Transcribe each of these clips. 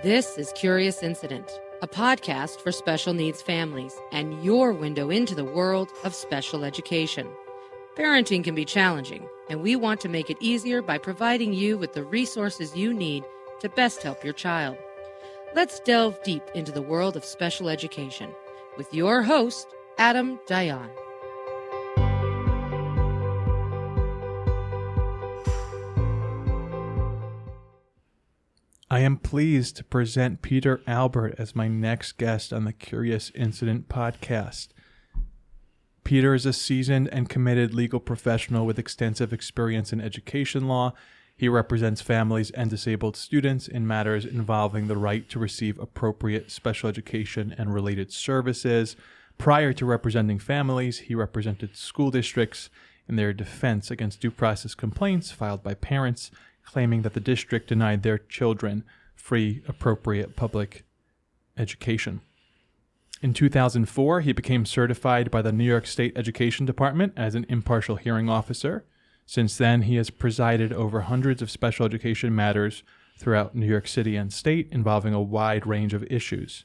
This is Curious Incident, a podcast for special needs families and your window into the world of special education. Parenting can be challenging, and we want to make it easier by providing you with the resources you need to best help your child. Let's delve deep into the world of special education with your host, Adam Dayan. I am pleased to present Peter Albert as my next guest on the Curious Incident podcast. Peter is a seasoned and committed legal professional with extensive experience in education law. He represents families and disabled students in matters involving the right to receive appropriate special education and related services. Prior to representing families, he represented school districts in their defense against due process complaints filed by parents claiming that the district denied their children free, appropriate public education. In 2004, he became certified by the New York State Education Department as an impartial hearing officer. Since then, he has presided over hundreds of special education matters throughout New York City and state involving a wide range of issues.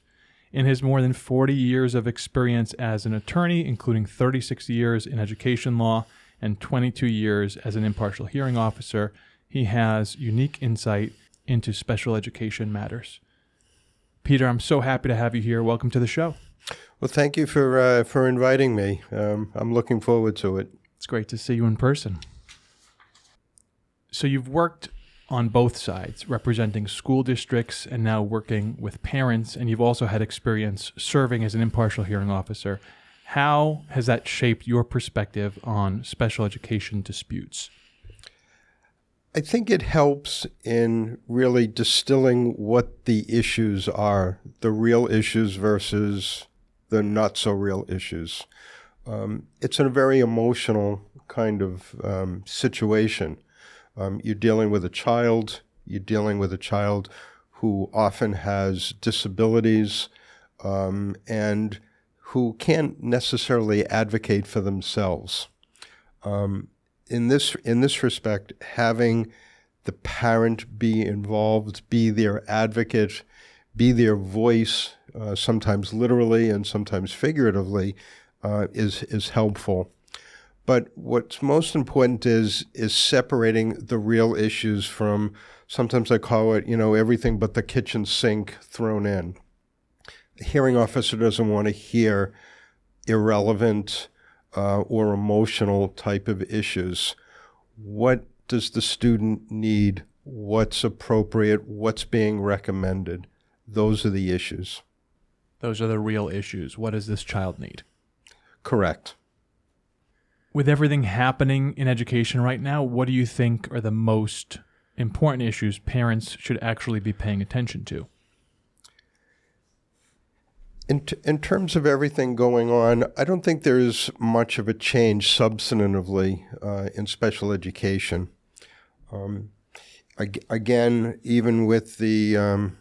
In his more than 40 years of experience as an attorney, including 36 years in education law and 22 years as an impartial hearing officer, he has unique insight into special education matters. Peter, I'm so happy to have you here. Welcome to the show. Well, thank you for inviting me. I'm looking forward to it. It's great to see you in person. So you've worked on both sides, representing school districts and now working with parents, and you've also had experience serving as an impartial hearing officer. How has that shaped your perspective on special education disputes? I think it helps in really distilling what the issues are, the real issues versus the not so real issues. It's a very emotional kind of situation. You're dealing with a child who often has disabilities and who can't necessarily advocate for themselves. In this respect, having the parent be involved, be their advocate, be their voice, sometimes literally and sometimes figuratively, is helpful. But what's most important is separating the real issues from, sometimes I call it, everything but the kitchen sink thrown in. The hearing officer doesn't want to hear irrelevant or emotional type of issues. What does the student need? What's appropriate? What's being recommended? Those are the issues. Those are the real issues. What does this child need? Correct. With everything happening in education right now, what do you think are the most important issues parents should actually be paying attention to? In terms of everything going on, I don't think there's much of a change substantively in special education. Again, even with the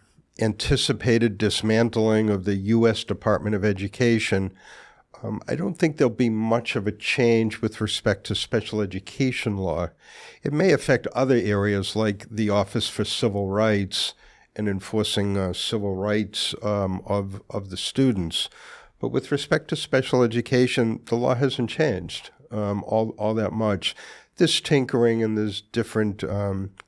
anticipated dismantling of the U.S. Department of Education, I don't think there'll be much of a change with respect to special education law. It may affect other areas like the Office for Civil Rights and enforcing civil rights of the students. But with respect to special education, the law hasn't changed all that much. There's tinkering and there's different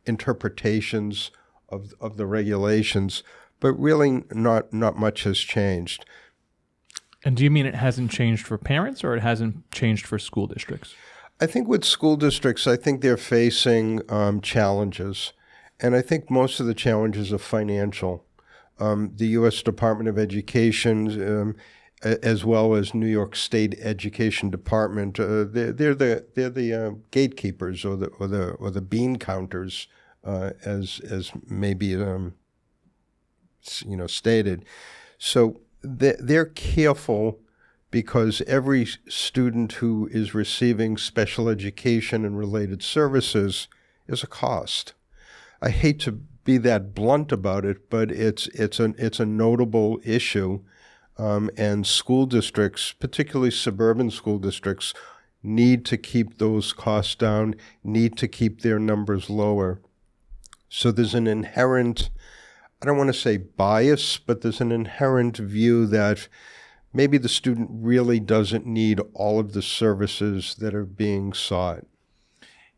interpretations of the regulations, but really not much has changed. And do you mean it hasn't changed for parents or it hasn't changed for school districts? I think with school districts, I think they're facing challenges. And I think most of the challenges are financial. The U.S. Department of Education, as well as New York State Education Department, they're the gatekeepers or the bean counters, as maybe stated. So they're careful because every student who is receiving special education and related services is a cost. I hate to be that blunt about it, but it's a notable issue, and school districts, particularly suburban school districts, need to keep those costs down, need to keep their numbers lower. So there's an inherent I don't want to say bias, but there's an inherent view that maybe the student really doesn't need all of the services that are being sought.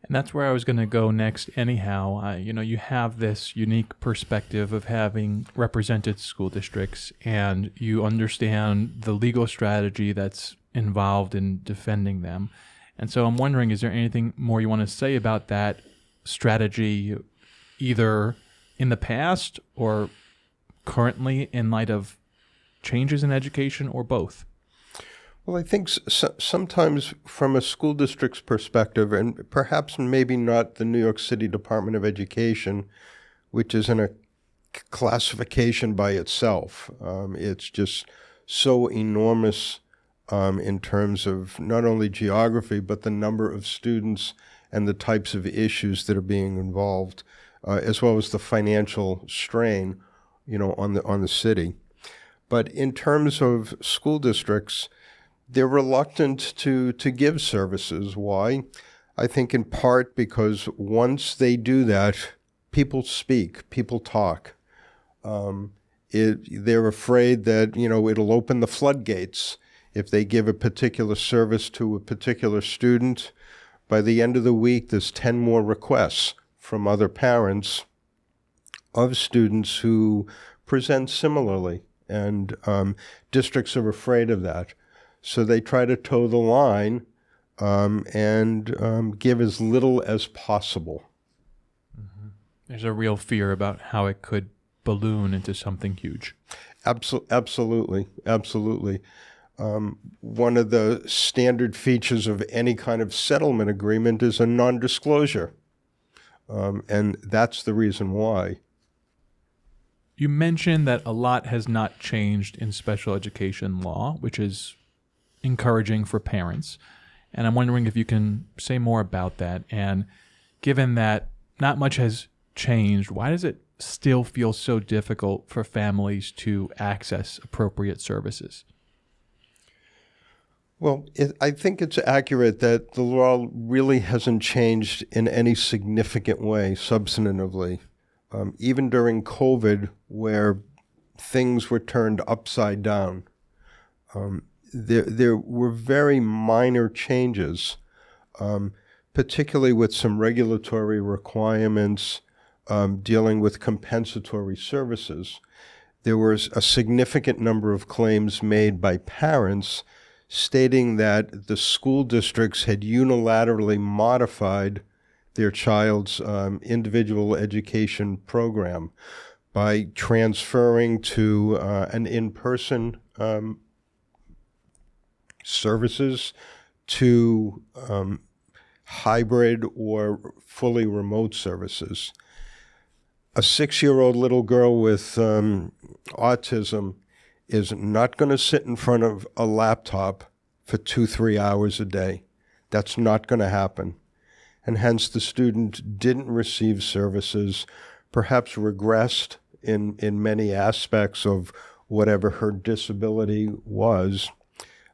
And that's where I was going to go next anyhow. You have this unique perspective of having represented school districts, and you understand the legal strategy that's involved in defending them. And so I'm wondering, is there anything more you want to say about that strategy, either in the past or currently in light of changes in education, or both? Well, I think sometimes from a school district's perspective, and perhaps maybe not the New York City Department of Education, which is in a classification by itself. It's just so enormous in terms of not only geography, but the number of students and the types of issues that are being involved, as well as the financial strain, on the city. But in terms of school districts, they're reluctant to give services. Why? I think in part because once they do that, people speak, people talk. They're afraid that, it'll open the floodgates. If they give a particular service to a particular student, by the end of the week, there's 10 more requests from other parents of students who present similarly. And districts are afraid of that. So they try to toe the line and give as little as possible. Mm-hmm. There's a real fear about how it could balloon into something huge. Absolutely. One of the standard features of any kind of settlement agreement is a non-disclosure. And that's the reason why. You mentioned that a lot has not changed in special education law, which is encouraging for parents. And I'm wondering if you can say more about that. And given that not much has changed, why does it still feel so difficult for families to access appropriate services? Well, I think it's accurate that the law really hasn't changed in any significant way substantively. Even during COVID, where things were turned upside down, there were very minor changes, particularly with some regulatory requirements dealing with compensatory services. There was a significant number of claims made by parents stating that the school districts had unilaterally modified their child's individual education program by transferring to an in-person services to hybrid or fully remote services. A 6-year-old little girl with autism is not going to sit in front of a laptop for 2-3 hours a day. That's not going to happen. And hence the student didn't receive services, perhaps regressed in many aspects of whatever her disability was,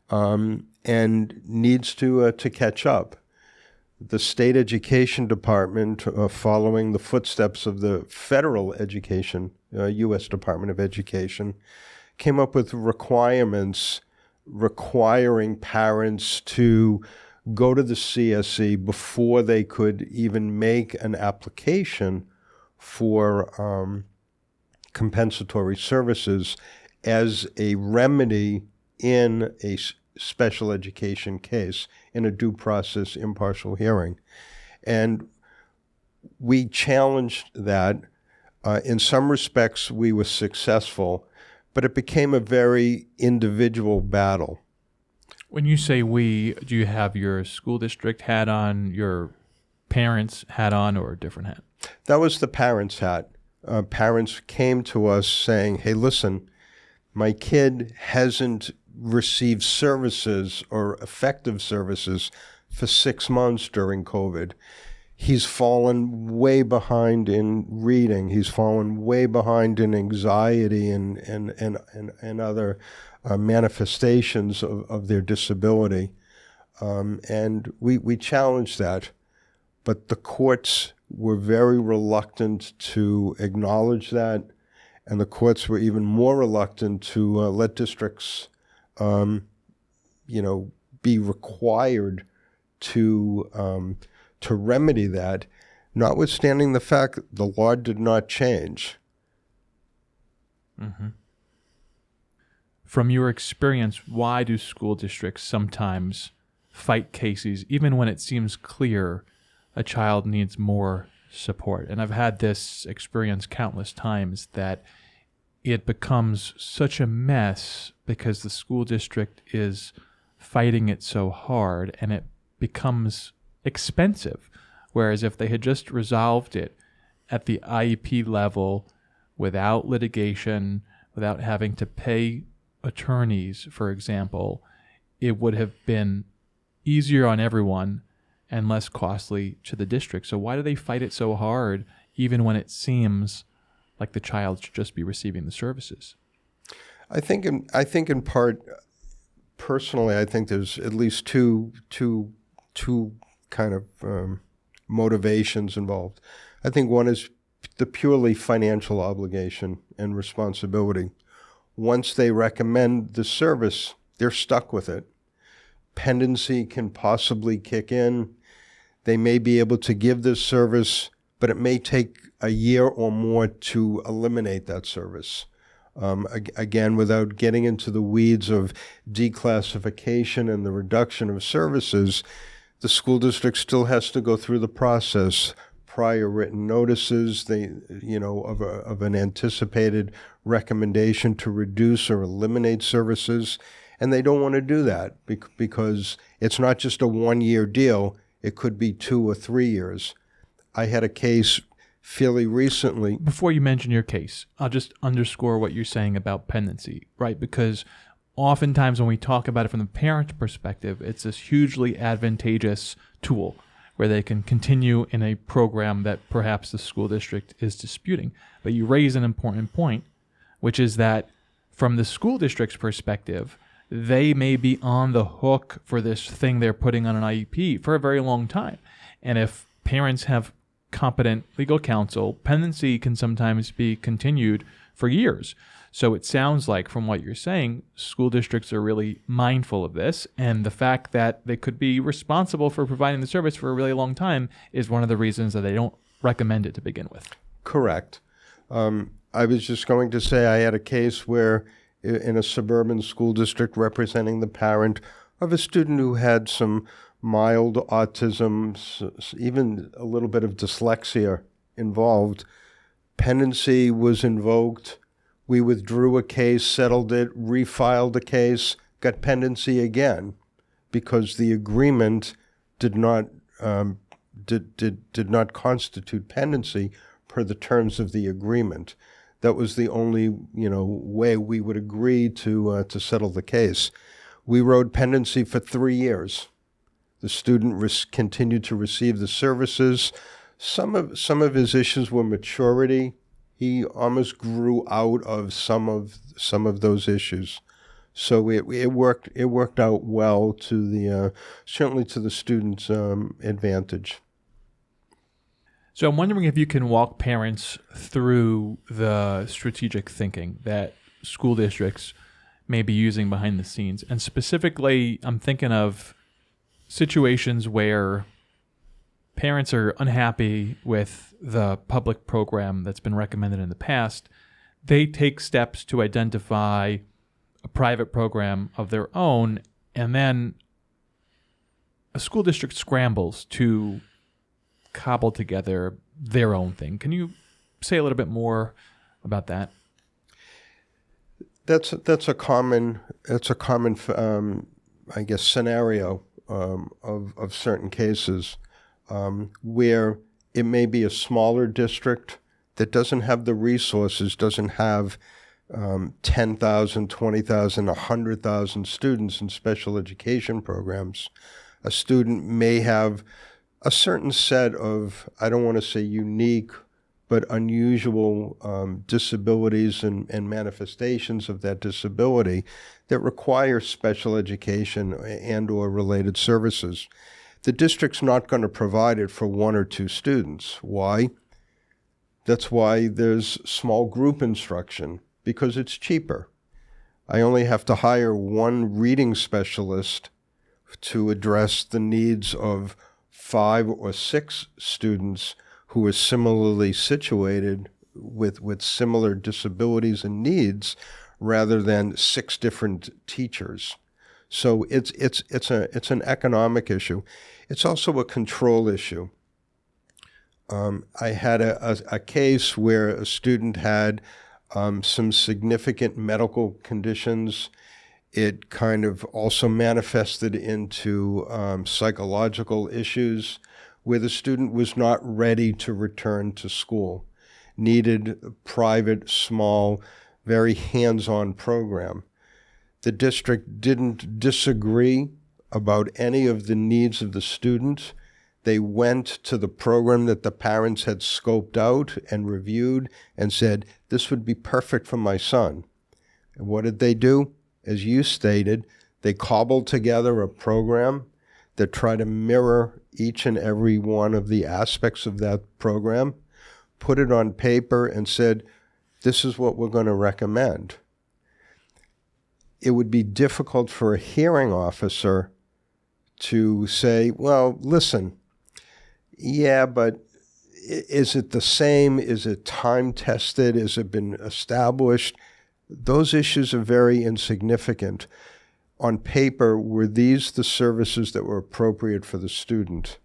and needs to catch up. The state education department, following the footsteps of the federal education, U.S. Department of Education, came up with requirements requiring parents to go to the CSE before they could even make an application for compensatory services as a remedy in a special education case, in a due process impartial hearing. And we challenged that. In some respects, we were successful, but it became a very individual battle. When you say we, do you have your school district hat on, your parents' hat on, or a different hat? That was the parents' hat. Parents came to us saying, hey, listen, my kid hasn't received services or effective services for 6 months during COVID. He's fallen way behind in reading. He's fallen way behind in anxiety and other manifestations of their disability. And we challenged that. But the courts were very reluctant to acknowledge that and the courts were even more reluctant to let districts, be required to remedy that, notwithstanding the fact that the law did not change. Mm-hmm. From your experience, why do school districts sometimes fight cases even when it seems clear a child needs more support? And I've had this experience countless times, that it becomes such a mess because the school district is fighting it so hard, and it becomes expensive. Whereas if they had just resolved it at the IEP level without litigation, without having to pay attorneys, for example, it would have been easier on everyone and less costly to the district. So why do they fight it so hard, even when it seems like the child should just be receiving the services? I think in part, personally, I think there's at least two kind of motivations involved. I think one is the purely financial obligation and responsibility. Once they recommend the service, they're stuck with it. Pendency can possibly kick in. They may be able to give this service, but it may take a year or more to eliminate that service. Again, without getting into the weeds of declassification and the reduction of services, the school district still has to go through the process, prior written notices, of an anticipated recommendation to reduce or eliminate services, and they don't want to do that because it's not just a one-year deal. It could be 2 or 3 years. I had a case fairly recently. Before you mention your case, I'll just underscore what you're saying about pendency, right? Because oftentimes when we talk about it from the parent perspective, it's this hugely advantageous tool where they can continue in a program that perhaps the school district is disputing. But you raise an important point, which is that from the school district's perspective, they may be on the hook for this thing they're putting on an IEP for a very long time. And if parents have competent legal counsel, pendency can sometimes be continued for years. So it sounds like, from what you're saying, school districts are really mindful of this, and the fact that they could be responsible for providing the service for a really long time is one of the reasons that they don't recommend it to begin with. Correct. I was just going to say I had a case where in a suburban school district representing the parent of a student who had some mild autism, even a little bit of dyslexia involved. Pendency was invoked. We withdrew a case, settled it, refiled the case, got pendency again because the agreement did not constitute pendency per the terms of the agreement. That was the only way we would agree to settle the case. We rode pendency for 3 years. The student continued to receive the services. Some of his issues were maturity. He almost grew out of some of those issues. So it worked out well to the certainly to the student's advantage. So I'm wondering if you can walk parents through the strategic thinking that school districts may be using behind the scenes. And specifically, I'm thinking of situations where parents are unhappy with the public program that's been recommended in the past. They take steps to identify a private program of their own, and then a school district scrambles to cobble together their own thing. Can you say a little bit more about that? That's a common I guess scenario of certain cases where it may be a smaller district that doesn't have the resources, doesn't have 10,000, 20,000, 100,000 students in special education programs. A student may have a certain set of, I don't want to say unique, but unusual disabilities and manifestations of that disability that require special education and or related services. The district's not going to provide it for 1 or 2 students. Why? That's why there's small group instruction, because it's cheaper. I only have to hire one reading specialist to address the needs of 5 or 6 students who are similarly situated with similar disabilities and needs, rather than 6 different teachers. So it's an economic issue. It's also a control issue. I had a case where a student had some significant medical conditions. It kind of also manifested into psychological issues where the student was not ready to return to school, needed a private, small, very hands-on program. The district didn't disagree about any of the needs of the student. They went to the program that the parents had scoped out and reviewed and said, this would be perfect for my son. And what did they do? As you stated, they cobbled together a program that tried to mirror each and every one of the aspects of that program, put it on paper and said, this is what we're going to recommend. It would be difficult for a hearing officer to say, well, listen, yeah, but is it the same? Is it time-tested? Has it been established? Those issues are very insignificant. On paper, were these the services that were appropriate for the student?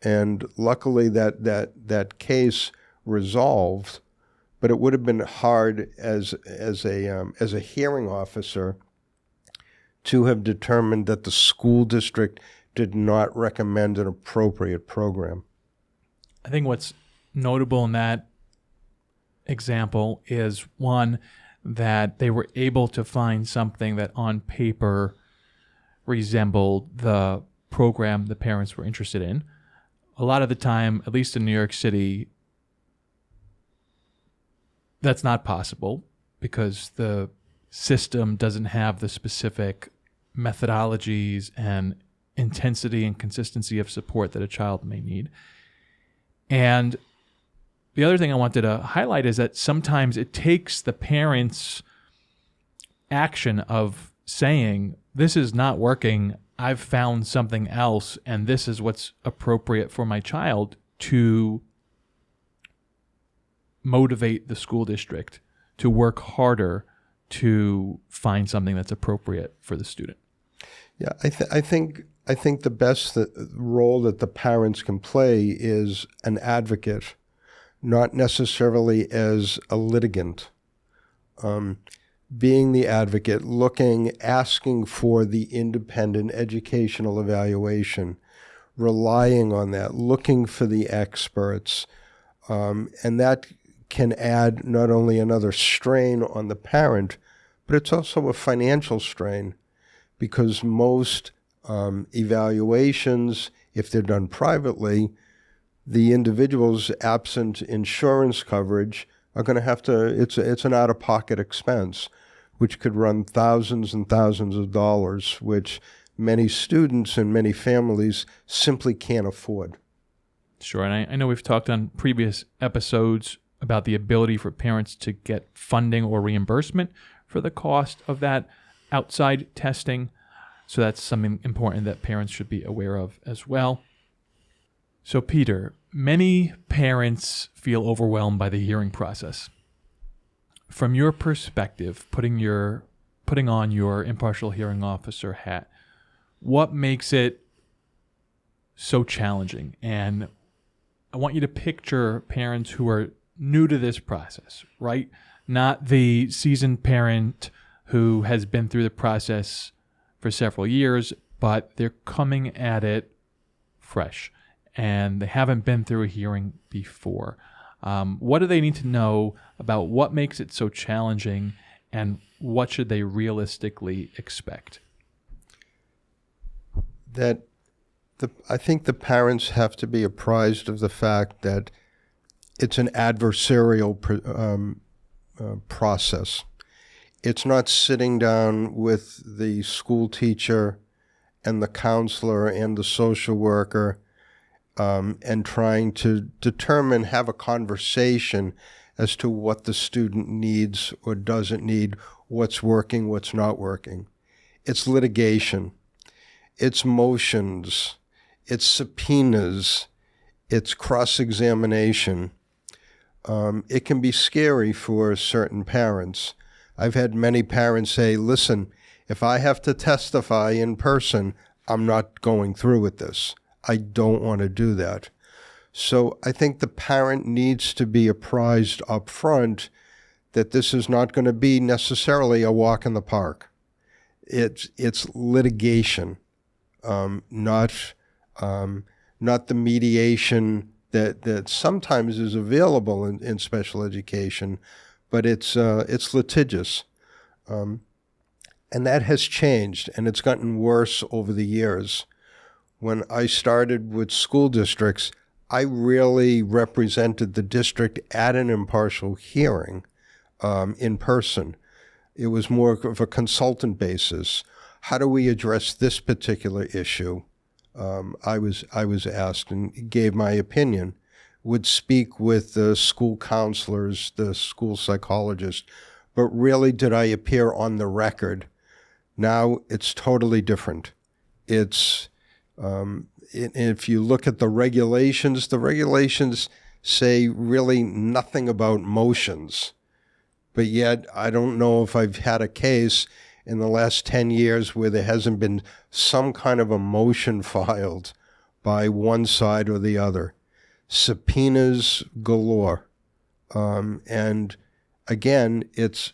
And luckily that case resolved, but it would have been hard as a hearing officer to have determined that the school district did not recommend an appropriate program. I think what's notable in that example is, one, that they were able to find something that on paper resembled the program the parents were interested in. A lot of the time, at least in New York City, that's not possible because the system doesn't have the specific methodologies and intensity and consistency of support that a child may need. And the other thing I wanted to highlight is that sometimes it takes the parents' action of saying, this is not working, I've found something else, and this is what's appropriate for my child, to motivate the school district to work harder to find something that's appropriate for the student. Yeah, I think the best role that the parents can play is an advocate, not necessarily as a litigant. Being the advocate, asking for the independent educational evaluation, relying on that, looking for the experts, and that can add not only another strain on the parent, but it's also a financial strain, because most evaluations, if they're done privately, the individuals absent insurance coverage are going to have to, it's an out-of-pocket expense, which could run thousands and thousands of dollars, which many students and many families simply can't afford. Sure, and I know we've talked on previous episodes about the ability for parents to get funding or reimbursement for the cost of that outside testing. So that's something important that parents should be aware of as well. So Peter, many parents feel overwhelmed by the hearing process. From your perspective, putting on your impartial hearing officer hat, what makes it so challenging? And I want you to picture parents who are new to this process, right? Not the seasoned parent who has been through the process for several years, but they're coming at it fresh and they haven't been through a hearing before. What do they need to know about what makes it so challenging, and what should they realistically expect? I think the parents have to be apprised of the fact that it's an adversarial process. It's not sitting down with the school teacher and the counselor and the social worker and trying to have a conversation as to what the student needs or doesn't need, what's working, what's not working. It's litigation. It's motions. It's subpoenas. It's cross-examination. It can be scary for certain parents. I've had many parents say, listen, if I have to testify in person, I'm not going through with this. I don't want to do that. So I think the parent needs to be apprised up front that this is not going to be necessarily a walk in the park. It's litigation, not the mediation that sometimes is available in special education, but it's litigious. And that has changed, and it's gotten worse over the years. When I started with school districts, I really represented the district at an impartial hearing in person. It was more of a consultant basis. How do we address this particular issue? I was asked and gave my opinion, would speak with the school counselors, the school psychologist, but really did I appear on the record? Now it's totally different. It's if you look at the regulations say really nothing about motions. But yet I don't know if I've had a case in the last 10 years where there hasn't been some kind of a motion filed by one side or the other. Subpoenas galore. And again, it's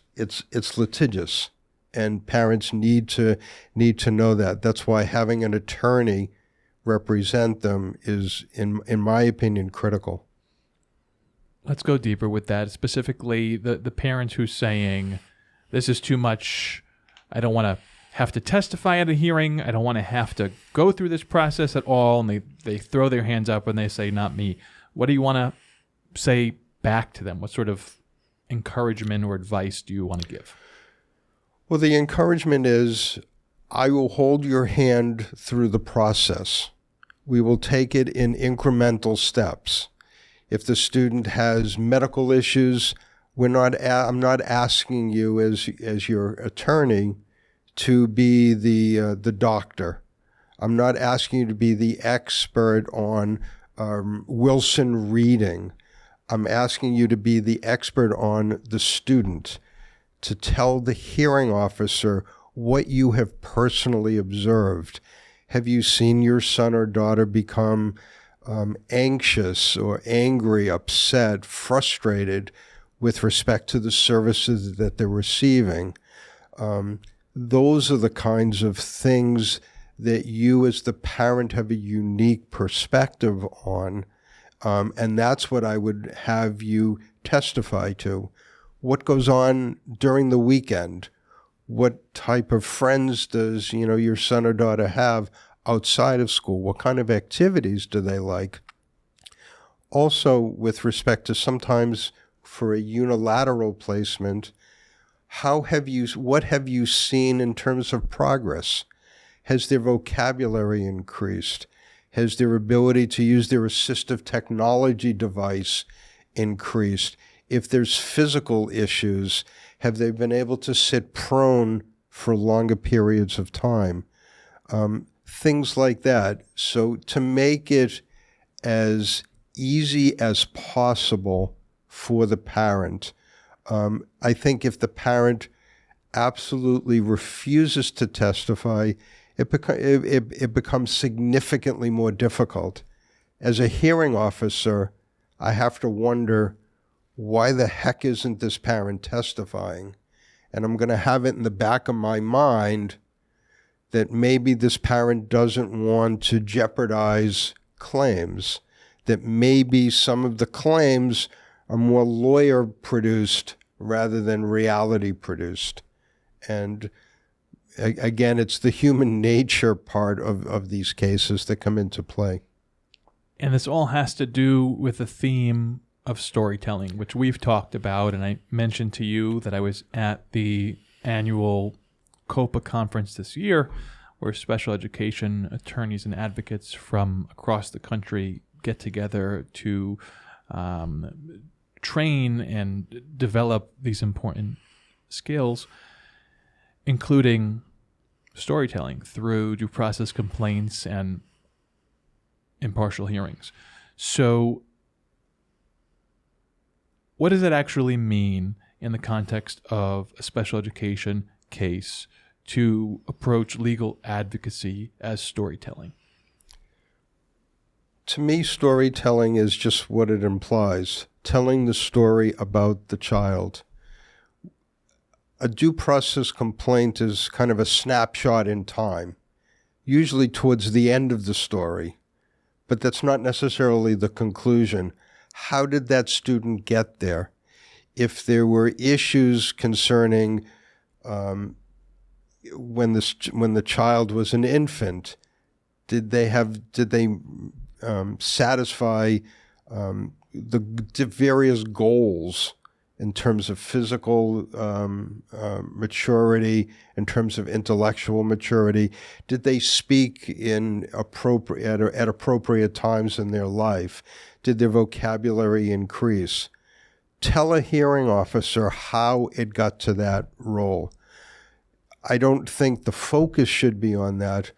litigious. And parents need to know that. That's why having an attorney represent them is, in my opinion, critical. Let's go deeper with that. Specifically, the parents who's saying, this is too much. I don't want to have to testify at a hearing. I don't want to have to go through this process at all. And they throw their hands up and they say, not me. What do you want to say back to them? What sort of encouragement or advice do you want to give? Well, the encouragement is, I will hold your hand through the process. We will take it in incremental steps. If the student has medical issues, I'm not asking you as your attorney to be the doctor. I'm not asking you to be the expert on Wilson reading. I'm asking you to be the expert on the student, to tell the hearing officer what you have personally observed. Have you seen your son or daughter become anxious or angry, upset, frustrated with respect to the services that they're receiving? Those are the kinds of things that you as the parent have a unique perspective on. And that's what I would have you testify to. What goes on during the weekend? What type of friends does, your son or daughter have outside of school? What kind of activities do they like? Also, with respect to sometimes for a unilateral placement, what have you seen in terms of progress? Has their vocabulary increased? Has their ability to use their assistive technology device increased? If there's physical issues, have they been able to sit prone for longer periods of time? Things like that. So to make it as easy as possible for the parent, I think if the parent absolutely refuses to testify, it becomes significantly more difficult. As a hearing officer, I have to wonder, why the heck isn't this parent testifying? And I'm going to have it in the back of my mind that maybe this parent doesn't want to jeopardize claims, that maybe some of the claims are more lawyer-produced rather than reality-produced. And again, it's the human nature part of these cases that come into play. And this all has to do with the theme of storytelling, which we've talked about, and I mentioned to you that I was at the annual COPA conference this year, where special education attorneys and advocates from across the country get together to train and develop these important skills, including storytelling through due process complaints and impartial hearings. So what does it actually mean in the context of a special education case to approach legal advocacy as storytelling? To me, storytelling is just what it implies, telling the story about the child. A due process complaint is kind of a snapshot in time, usually towards the end of the story, but that's not necessarily the conclusion. How did that student get there? If there were issues concerning when the child was an infant, did they satisfy the various goals in terms of physical maturity, in terms of intellectual maturity? Did they speak at appropriate times in their life? Did their vocabulary increase? Tell a hearing officer how it got to that role. I don't think the focus should be on that,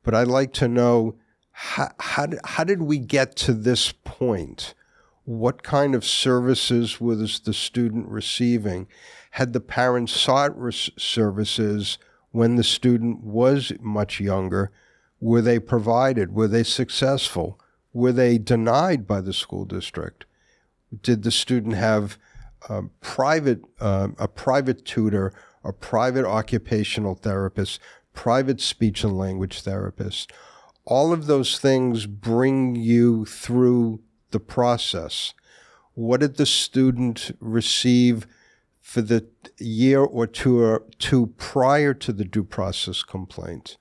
but I'd like to know how did we get to this point? What kind of services was the student receiving? Had the parents sought services when the student was much younger? Were they provided? Were they successful? Were they denied by the school district? Did the student have a private tutor, a private occupational therapist, private speech and language therapist? All of those things bring you through the process. What did the student receive for the year or two prior to the due process complaint?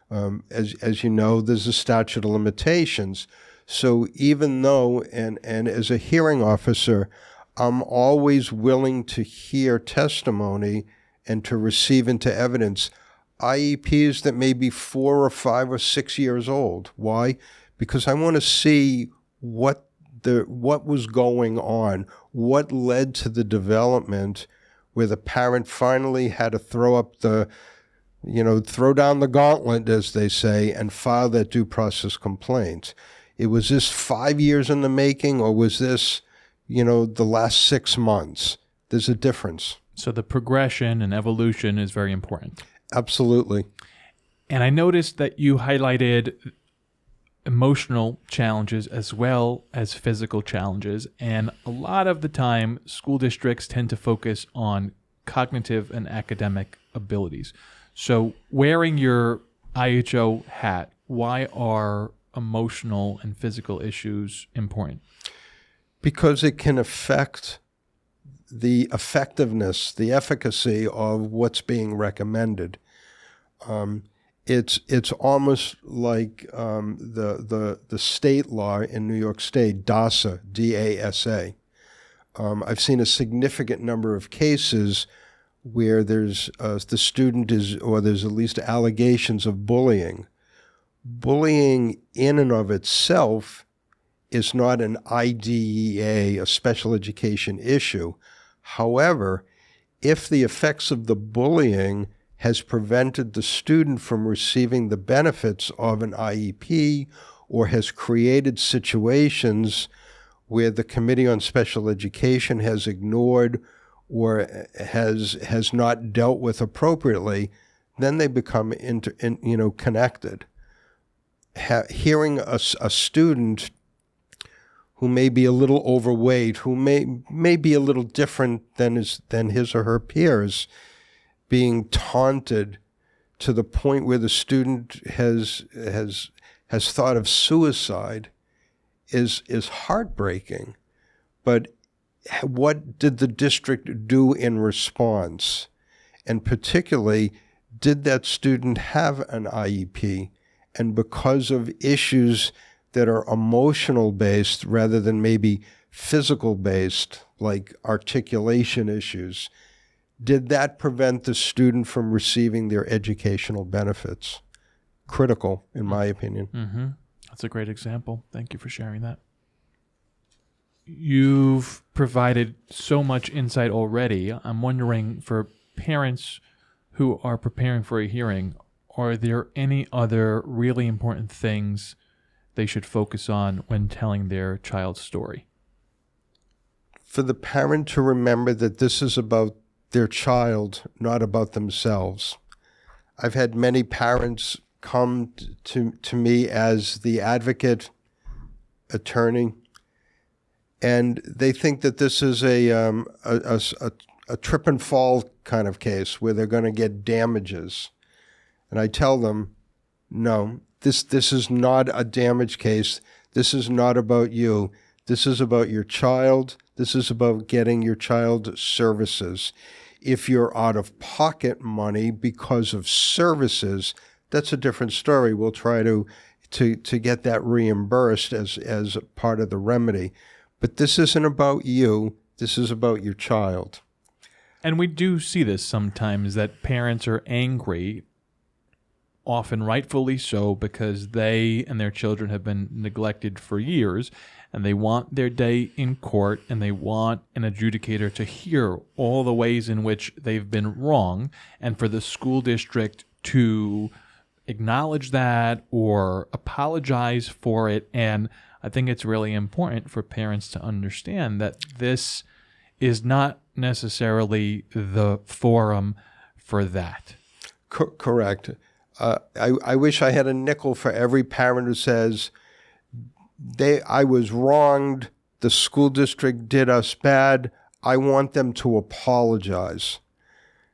As you know, there's a statute of limitations. So even though, and as a hearing officer, I'm always willing to hear testimony and to receive into evidence IEPs that may be 4 or 5 or 6 years old. Why? Because I want to see what was going on, what led to the development where the parent finally had to throw down the gauntlet, as they say, and file that due process complaint. Was this 5 years in the making, or was this, the last 6 months? There's a difference. So the progression and evolution is very important. Absolutely. And I noticed that you highlighted emotional challenges as well as physical challenges. And a lot of the time, school districts tend to focus on cognitive and academic abilities. So wearing your IHO hat, why are emotional and physical issues important? Because it can affect the effectiveness, the efficacy of what's being recommended. It's almost like the state law in New York State, DASA, D-A-S-A. I've seen a significant number of cases where there's the student there's at least allegations of bullying. Bullying in and of itself is not an IDEA, a special education issue. However, if the effects of the bullying has prevented the student from receiving the benefits of an IEP or has created situations where the Committee on Special Education has ignored or has not dealt with appropriately, then they become connected. Hearing a student who may be a little overweight, who may be a little different than his or her peers, being taunted to the point where the student has thought of suicide is heartbreaking. But what did the district do in response? And particularly, did that student have an IEP? And because of issues that are emotional based rather than maybe physical based, like articulation issues, did that prevent the student from receiving their educational benefits? Critical, in my opinion. Mm-hmm. That's a great example. Thank you for sharing that. You've provided so much insight already. I'm wondering, for parents who are preparing for a hearing, are there any other really important things they should focus on when telling their child's story? For the parent to remember that this is about their child, not about themselves. I've had many parents come to me as the advocate, attorney, and they think that this is a trip and fall kind of case where they're going to get damages. And I tell them, no, this is not a damage case. This is not about you. This is about your child. This is about getting your child services. If you're out of pocket money because of services, that's a different story. We'll try to get that reimbursed as part of the remedy. But this isn't about you. This is about your child. And we do see this sometimes, that parents are angry, often rightfully so, because they and their children have been neglected for years, and they want their day in court, and they want an adjudicator to hear all the ways in which they've been wrong, and for the school district to acknowledge that or apologize for it. And I think it's really important for parents to understand that this is not necessarily the forum for that. Correct. I wish I had a nickel for every parent who says, I was wronged, the school district did us bad, I want them to apologize.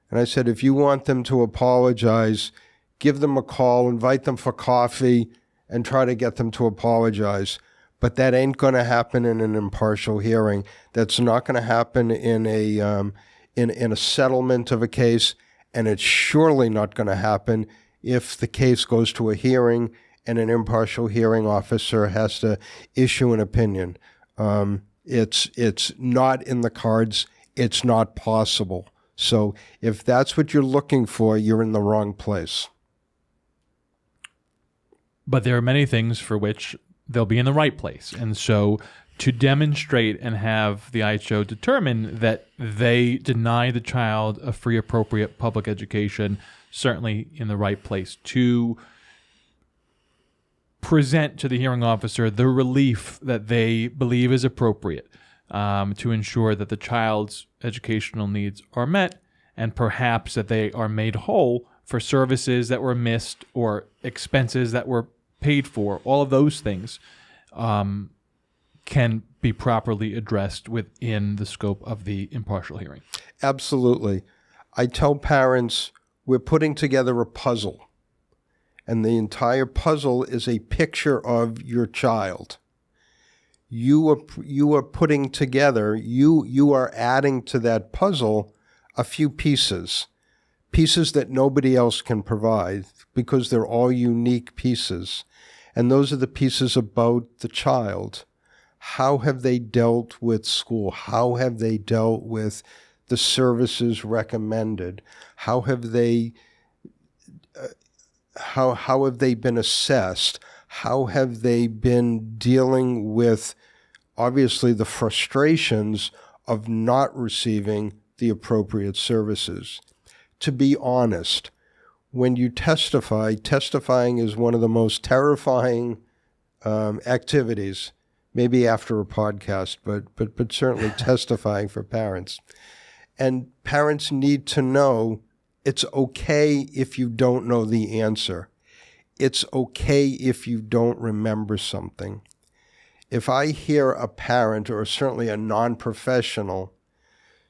And I said, if you want them to apologize, give them a call, invite them for coffee, and try to get them to apologize. But that ain't going to happen in an impartial hearing. That's not going to happen in a settlement of a case, and it's surely not going to happen if the case goes to a hearing and an impartial hearing officer has to issue an opinion. It's not in the cards. It's not possible. So if that's what you're looking for, you're in the wrong place. But there are many things for which they'll be in the right place. And so to demonstrate and have the IHO determine that they deny the child a free, appropriate public education, certainly in the right place. To present to the hearing officer the relief that they believe is appropriate, to ensure that the child's educational needs are met, and perhaps that they are made whole for services that were missed or expenses that were paid for. All of those things can be properly addressed within the scope of the impartial hearing. Absolutely. I tell parents, we're putting together a puzzle, and the entire puzzle is a picture of your child. You are putting together, you are adding to that puzzle a few pieces that nobody else can provide, because they're all unique pieces. And those are the pieces about the child. How have they dealt with school? How have they dealt with the services recommended? How have they been assessed? How have they been dealing with, obviously, the frustrations of not receiving the appropriate services? To be honest, when you testifying is one of the most terrifying activities, maybe after a podcast, but certainly testifying for parents. And parents need to know it's okay if you don't know the answer. It's okay if you don't remember something. If I hear a parent, or certainly a non-professional,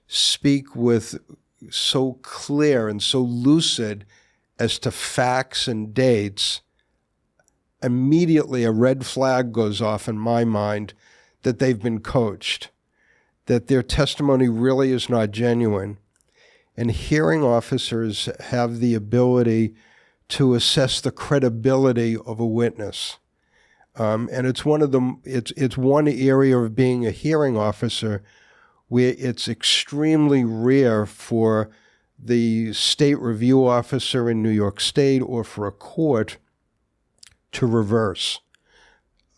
speak with so clear and so lucid as to facts and dates, immediately a red flag goes off in my mind that they've been coached, that their testimony really is not genuine. And hearing officers have the ability to assess the credibility of a witness. And it's one area of being a hearing officer where it's extremely rare for the state review officer in New York State or for a court to reverse.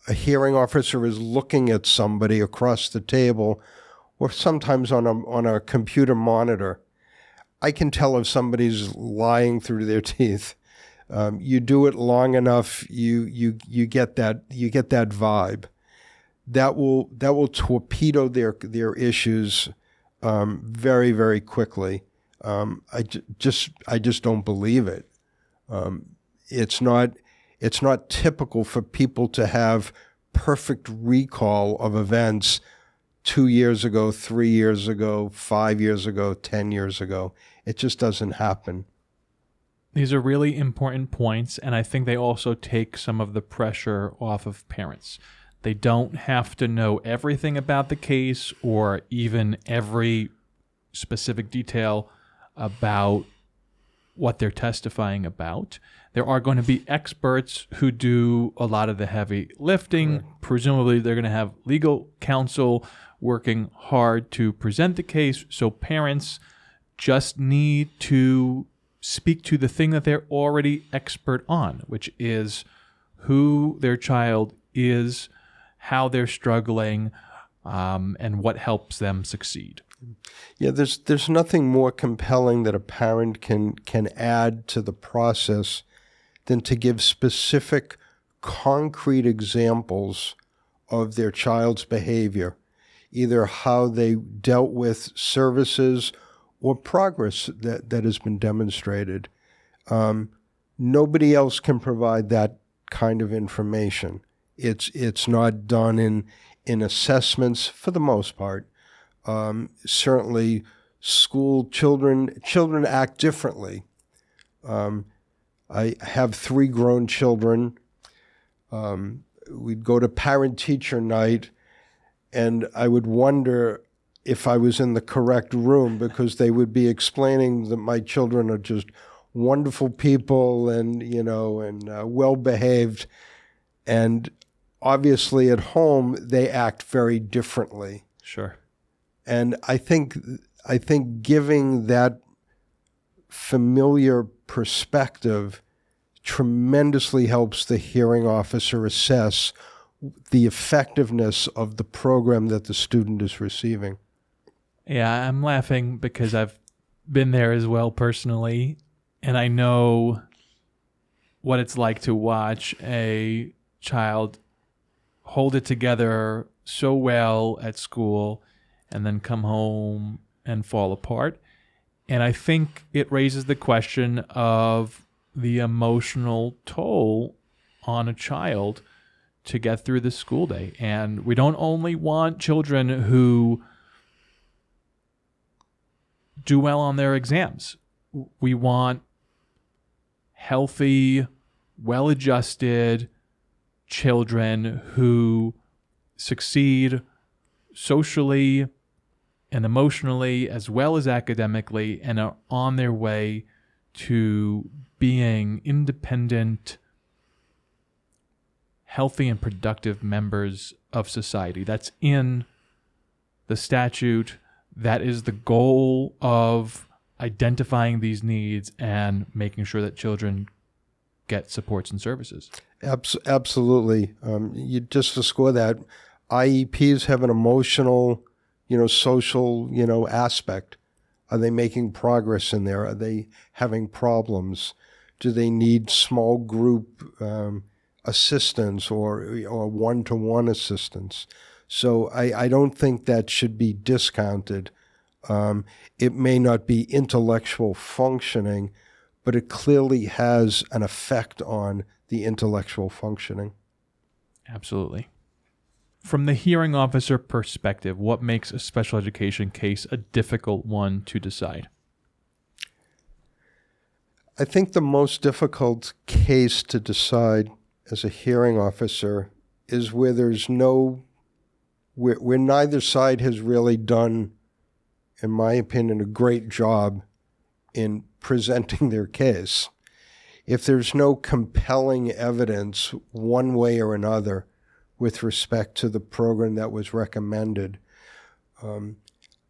a hearing officer is looking at somebody across the table, or sometimes on a computer monitor, I can tell if somebody's lying through their teeth. You do it long enough, you get that vibe. That will torpedo their issues very, very quickly. I just don't believe it. It's not typical for people to have perfect recall of events 2 years ago, 3 years ago, 5 years ago, 10 years ago. It just doesn't happen. These are really important points, and I think they also take some of the pressure off of parents. They don't have to know everything about the case or even every specific detail about what they're testifying about. There are going to be experts who do a lot of the heavy lifting. Right. Presumably, they're going to have legal counsel working hard to present the case. So parents just need to speak to the thing that they're already expert on, which is who their child is, how they're struggling, and what helps them succeed. Yeah, there's nothing more compelling that a parent can add to the process than to give specific, concrete examples of their child's behavior, either how they dealt with services or progress that has been demonstrated. Nobody else can provide that kind of information. It's not done in assessments for the most part. Certainly, school children act differently. I have 3 grown children. We'd go to parent-teacher night, and I would wonder if I was in the correct room, because they would be explaining that my children are just wonderful people and well-behaved. And obviously at home, they act very differently. Sure. And I think giving that familiar perspective tremendously helps the hearing officer assess the effectiveness of the program that the student is receiving. Yeah, I'm laughing because I've been there as well personally, and I know what it's like to watch a child hold it together so well at school and then come home and fall apart. And I think it raises the question of the emotional toll on a child to get through the school day. And we don't only want children who do well on their exams. We want healthy, well-adjusted children who succeed socially and emotionally as well as academically and are on their way to being independent, healthy, and productive members of society. That's in the statute. That is the goal of identifying these needs and making sure that children get supports and services. Absolutely. You just to score that, IEPs have an emotional, social, aspect. Are they making progress in there? Are they having problems? Do they need small group assistance or one-to-one assistance? So I don't think that should be discounted. It may not be intellectual functioning, but it clearly has an effect on the intellectual functioning. Absolutely. From the hearing officer perspective, what makes a special education case a difficult one to decide? I think the most difficult case to decide as a hearing officer is where there's where neither side has really done, in my opinion, a great job in presenting their case. If there's no compelling evidence one way or another with respect to the program that was recommended, I'm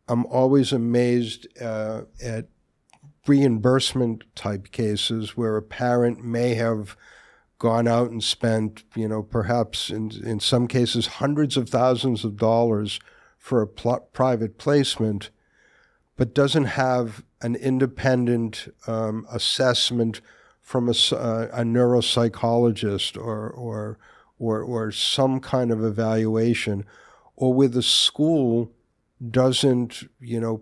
always amazed at reimbursement type cases where a parent may have gone out and spent, perhaps in some cases hundreds of thousands of dollars for a private placement, but doesn't have an independent assessment from a neuropsychologist or some kind of evaluation, or where the school doesn't,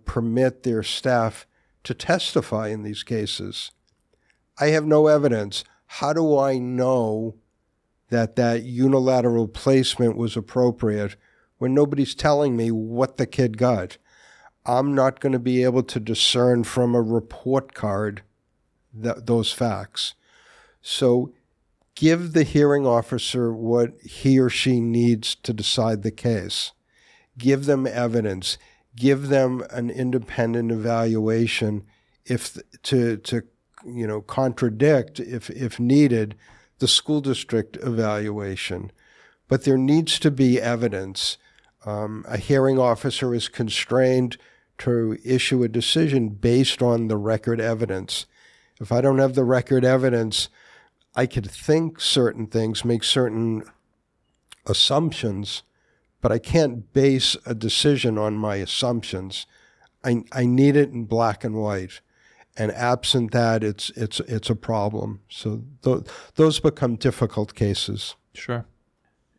permit their staff to testify in these cases. I have no evidence. How do I know that unilateral placement was appropriate when nobody's telling me what the kid got? I'm not going to be able to discern from a report card those facts. So give the hearing officer what he or she needs to decide the case. Give them evidence. Give them an independent evaluation to contradict, if needed, the school district evaluation. But there needs to be evidence. A hearing officer is constrained to issue a decision based on the record evidence. If I don't have the record evidence, I could think certain things, make certain assumptions, but I can't base a decision on my assumptions. I need it in black and white. And absent that, it's a problem. So those become difficult cases. Sure.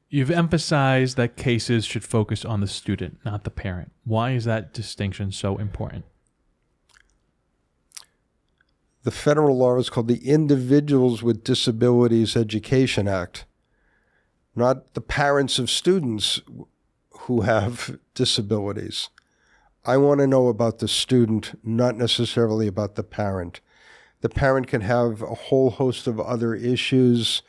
You've emphasized that cases should focus on the student, not the parent. Why is that distinction so important? The federal law is called the Individuals with Disabilities Education Act, not the parents of students who have disabilities. I want to know about the student, not necessarily about the parent. The parent can have a whole host of other issues,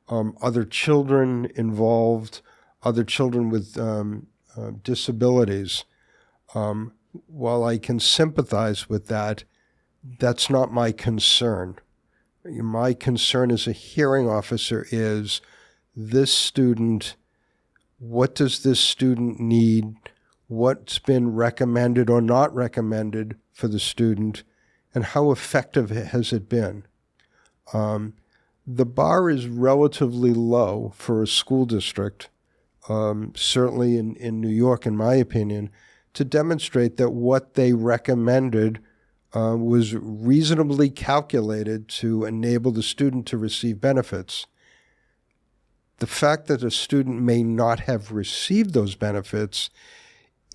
other children involved, other children with disabilities. While I can sympathize with that, that's not my concern. My concern as a hearing officer is this student, what does this student need? What's been recommended or not recommended for the student, and how effective has it been? The bar is relatively low for a school district, certainly in New York, in my opinion, to demonstrate that what they recommended was reasonably calculated to enable the student to receive benefits. The fact that a student may not have received those benefits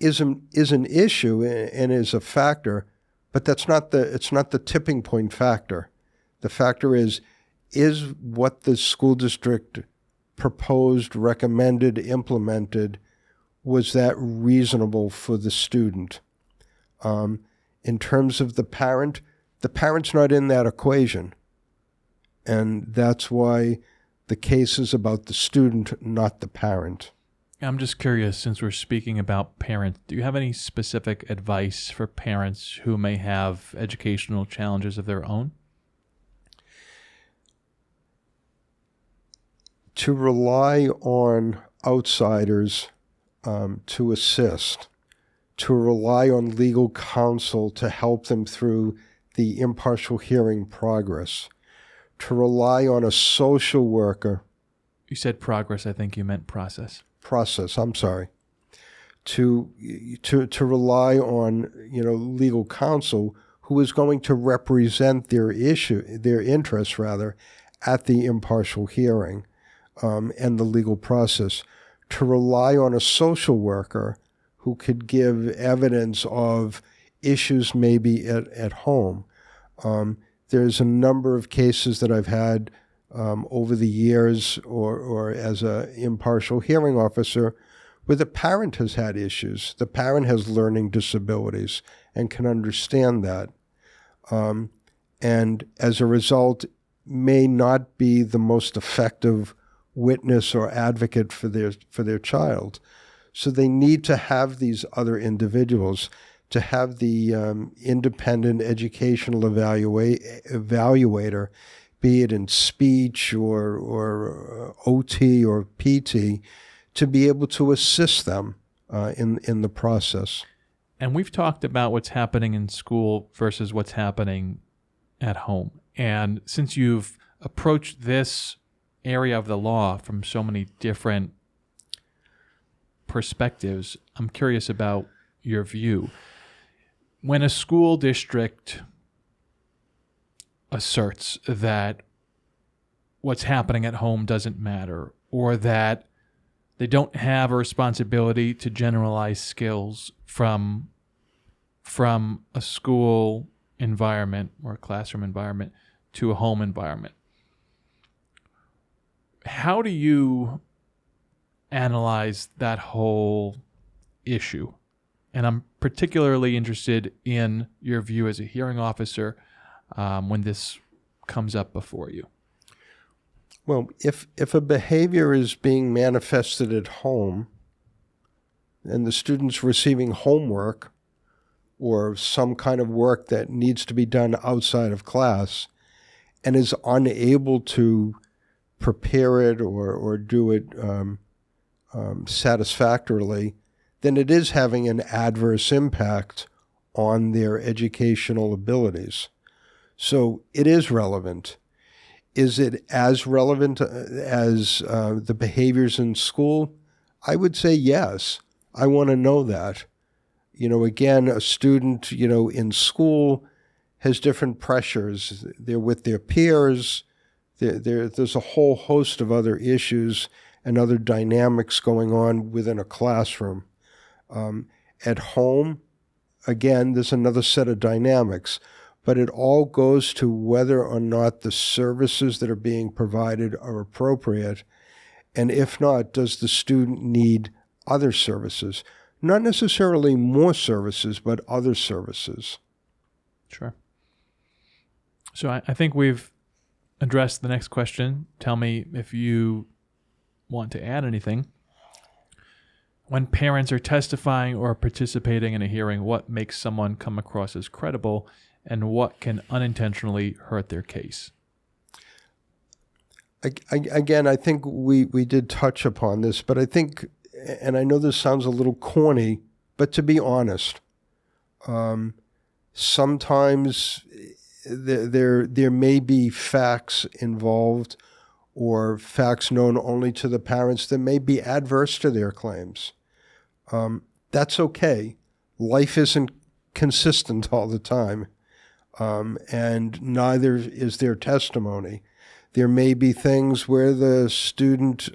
is an issue and is a factor, but it's not the tipping point factor. The factor is what the school district proposed, recommended, implemented, was that reasonable for the student? In terms of the parent's not in that equation. And that's why the case is about the student, not the parent. I'm just curious, since we're speaking about parents, do you have any specific advice for parents who may have educational challenges of their own? To rely on outsiders to assist, to rely on legal counsel to help them through the impartial hearing progress, to rely on a social worker. You said progress, I think you meant process. I'm sorry. To rely on, legal counsel who is going to represent their interests at the impartial hearing and the legal process. To rely on a social worker who could give evidence of issues maybe at home. There's a number of cases that I've had over the years or as an impartial hearing officer where the parent has had issues. The parent has learning disabilities and can understand that. And as a result, may not be the most effective witness or advocate for their child. So they need to have these other individuals, to have the independent educational evaluator, be it in speech or OT or PT, to be able to assist them in the process. And we've talked about what's happening in school versus what's happening at home. And since you've approached this area of the law from so many different perspectives. I'm curious about your view. When a school district asserts that what's happening at home doesn't matter, or that they don't have a responsibility to generalize skills from a school environment or a classroom environment to a home environment, how do you analyze that whole issue? And I'm particularly interested in your view as a hearing officer when this comes up before you. Well, if a behavior is being manifested at home and the student's receiving homework or some kind of work that needs to be done outside of class and is unable to prepare it or do it satisfactorily, then it is having an adverse impact on their educational abilities. So it is relevant. Is it as relevant as the behaviors in school? I would say yes. I want to know that. Again, a student, in school has different pressures. They're with their peers. There's a whole host of other issues and other dynamics going on within a classroom. At home, again, there's another set of dynamics, but it all goes to whether or not the services that are being provided are appropriate, and if not, does the student need other services? Not necessarily more services, but other services. Sure. So I think we've addressed the next question. Tell me if you want to add anything. When parents are testifying or participating in a hearing, what makes someone come across as credible, and what can unintentionally hurt their case? Again, I think we did touch upon this, but I think, and I know this sounds a little corny, but to be honest, sometimes there may be facts involved or facts known only to the parents that may be adverse to their claims. That's okay. Life isn't consistent all the time, and neither is their testimony. There may be things where the student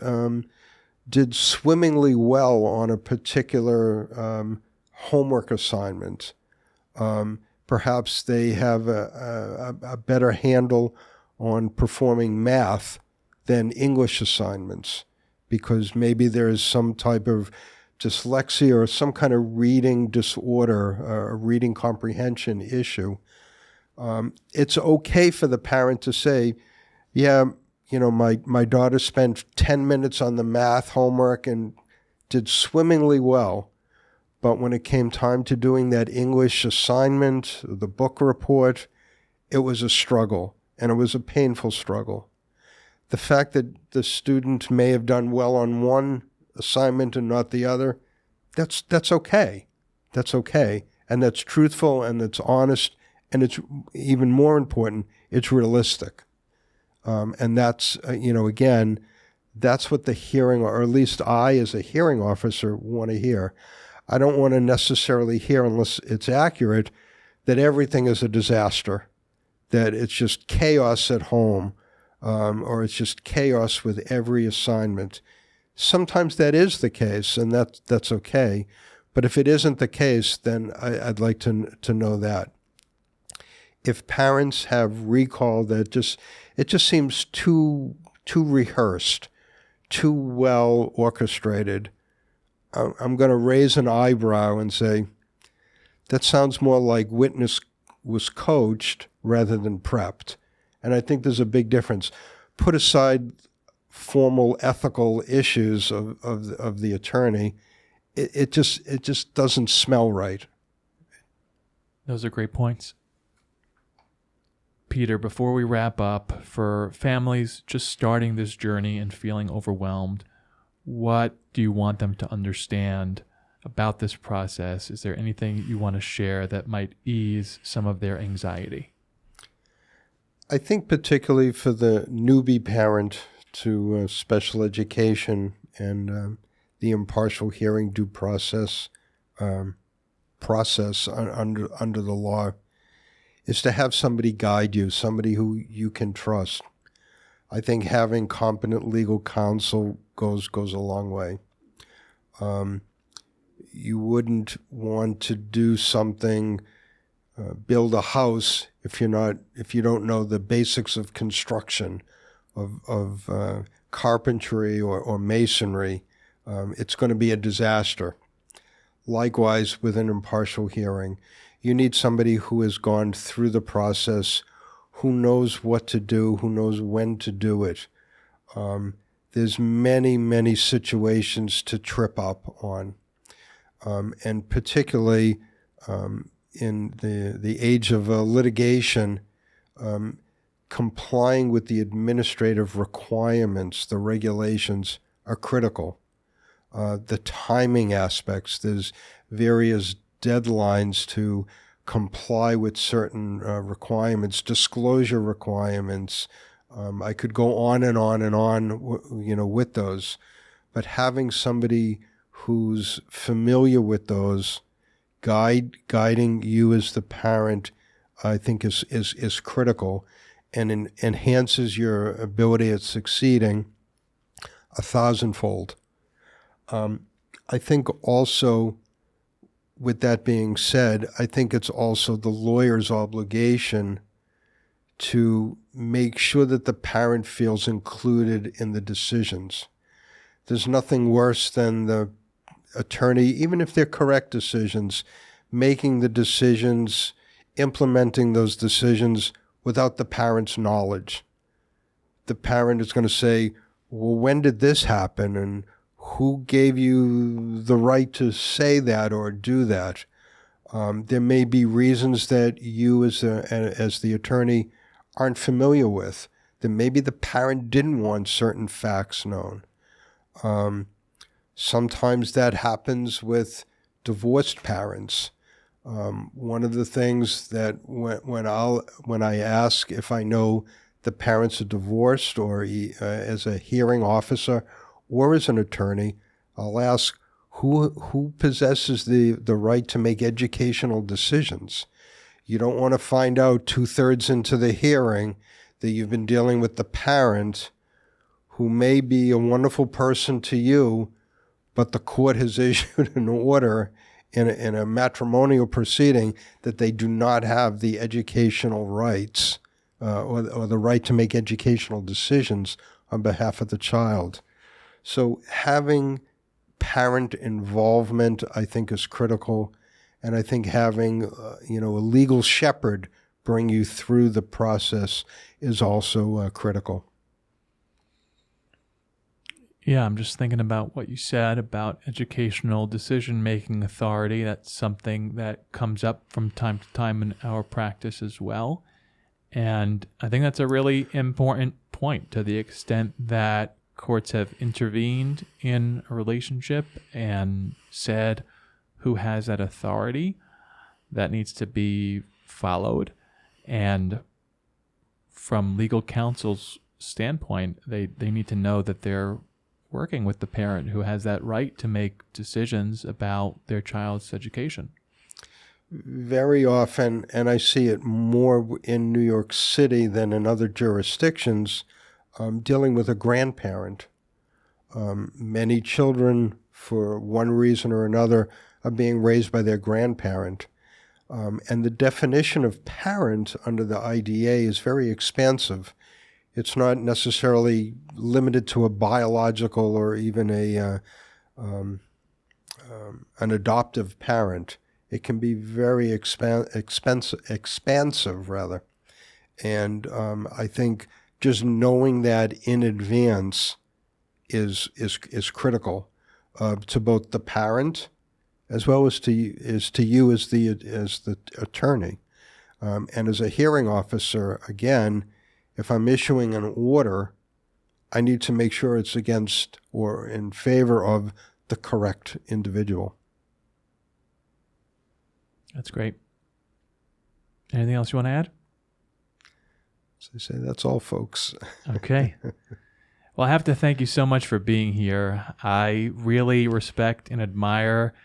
did swimmingly well on a particular homework assignment. Perhaps they have a better handle on performing math than English assignments because maybe there is some type of dyslexia or some kind of reading disorder, a reading comprehension issue. It's okay for the parent to say, yeah, my daughter spent 10 minutes on the math homework and did swimmingly well. But when it came time to doing that English assignment, the book report, it was a struggle, and it was a painful struggle. The fact that the student may have done well on one assignment and not the other, that's okay. That's okay. And that's truthful, and that's honest, and it's even more important, it's realistic. And that's, again, that's what the hearing, or at least I as a hearing officer want to hear. I don't want to necessarily hear, unless it's accurate, that everything is a disaster, that it's just chaos at home, or it's just chaos with every assignment. Sometimes that is the case, and that's okay. But if it isn't the case, then I'd like to know that. If parents have recall that it just seems too rehearsed, too well orchestrated, I'm going to raise an eyebrow and say, that sounds more like witness was coached rather than prepped. And I think there's a big difference. Put aside formal ethical issues of the attorney, it just doesn't smell right. Those are great points. Peter, before we wrap up, for families just starting this journey and feeling overwhelmed, what do you want them to understand about this process? Is there anything you want to share that might ease some of their anxiety? I think particularly for the newbie parent to special education and the impartial hearing due process under the law is to have somebody guide you, somebody who you can trust. I think having competent legal counsel goes a long way. You wouldn't want to do something, build a house if you don't know the basics of construction, of carpentry or masonry. It's going to be a disaster. Likewise, with an impartial hearing, you need somebody who has gone through the process, who knows what to do, who knows when to do it. There's many situations to trip up on. And particularly in the age of litigation, complying with the administrative requirements, the regulations, are critical. The timing aspects, there's various deadlines to comply with certain requirements, disclosure requirements. I could go on and on and on, with those. But having somebody who's familiar with those, guiding you as the parent, I think is critical, and enhances your ability at succeeding 1,000-fold. I think also, with that being said, I think it's also the lawyer's obligation to make sure that the parent feels included in the decisions. There's nothing worse than the attorney, even if they're correct decisions, making the decisions, implementing those decisions without the parent's knowledge. The parent is going to say, well, when did this happen? And who gave you the right to say that or do that? There may be reasons that you as the attorney aren't familiar with. That maybe the parent didn't want certain facts known. Sometimes that happens with divorced parents. One of the things that when I ask if I know the parents are divorced, or as a hearing officer or as an attorney, I'll ask who possesses the right to make educational decisions. You don't want to find out 2/3 into the hearing that you've been dealing with the parent who may be a wonderful person to you, but the court has issued an order in a matrimonial proceeding that they do not have the educational rights or the right to make educational decisions on behalf of the child. So having parent involvement, I think, is critical. And I think having, a legal shepherd bring you through the process is also critical. Yeah, I'm just thinking about what you said about educational decision-making authority. That's something that comes up from time to time in our practice as well. And I think that's a really important point, to the extent that courts have intervened in a relationship and said who has that authority. That needs to be followed. And from legal counsel's standpoint, they need to know that they're working with the parent who has that right to make decisions about their child's education. Very often, and I see it more in New York City than in other jurisdictions, dealing with a grandparent. Many children, for one reason or another, are being raised by their grandparent. And the definition of parent under the IDA is very expansive. It's not necessarily limited to a biological or even an adoptive parent. It can be very expansive rather. And I think just knowing that in advance is critical to both the parent as well as to you as the attorney. And as a hearing officer, again, if I'm issuing an order, I need to make sure it's against or in favor of the correct individual. That's great. Anything else you want to add? So I say that's all, folks. Okay. Well, I have to thank you so much for being here. I really respect and admire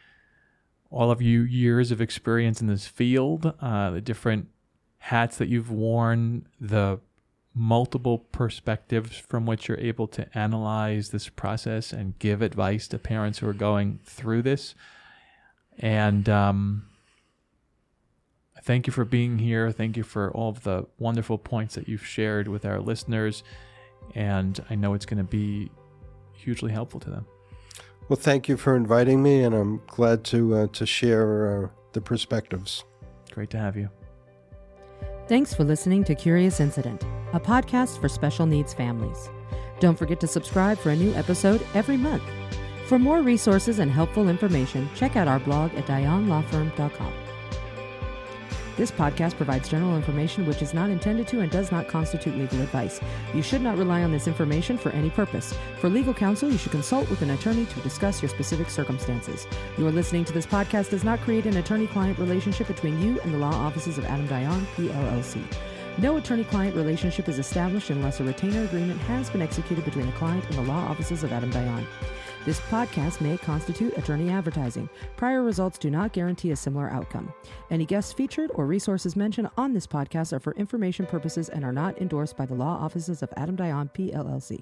all of you years of experience in this field, the different hats that you've worn, the multiple perspectives from which you're able to analyze this process and give advice to parents who are going through this. And thank you for being here. Thank you for all of the wonderful points that you've shared with our listeners. And I know it's going to be hugely helpful to them. Well, thank you for inviting me, and I'm glad to share the perspectives. Great to have you. Thanks for listening to Curious Incident, a podcast for special needs families. Don't forget to subscribe for a new episode every month. For more resources and helpful information, check out our blog at dionlawfirm.com. This podcast provides general information which is not intended to and does not constitute legal advice. You should not rely on this information for any purpose. For legal counsel, you should consult with an attorney to discuss your specific circumstances. You are listening to this podcast does not create an attorney-client relationship between you and the law offices of Adam Dion, PLLC. No attorney-client relationship is established unless a retainer agreement has been executed between the client and the law offices of Adam Dion. This podcast may constitute attorney advertising. Prior results do not guarantee a similar outcome. Any guests featured or resources mentioned on this podcast are for information purposes and are not endorsed by the law offices of Adam Dion, PLLC.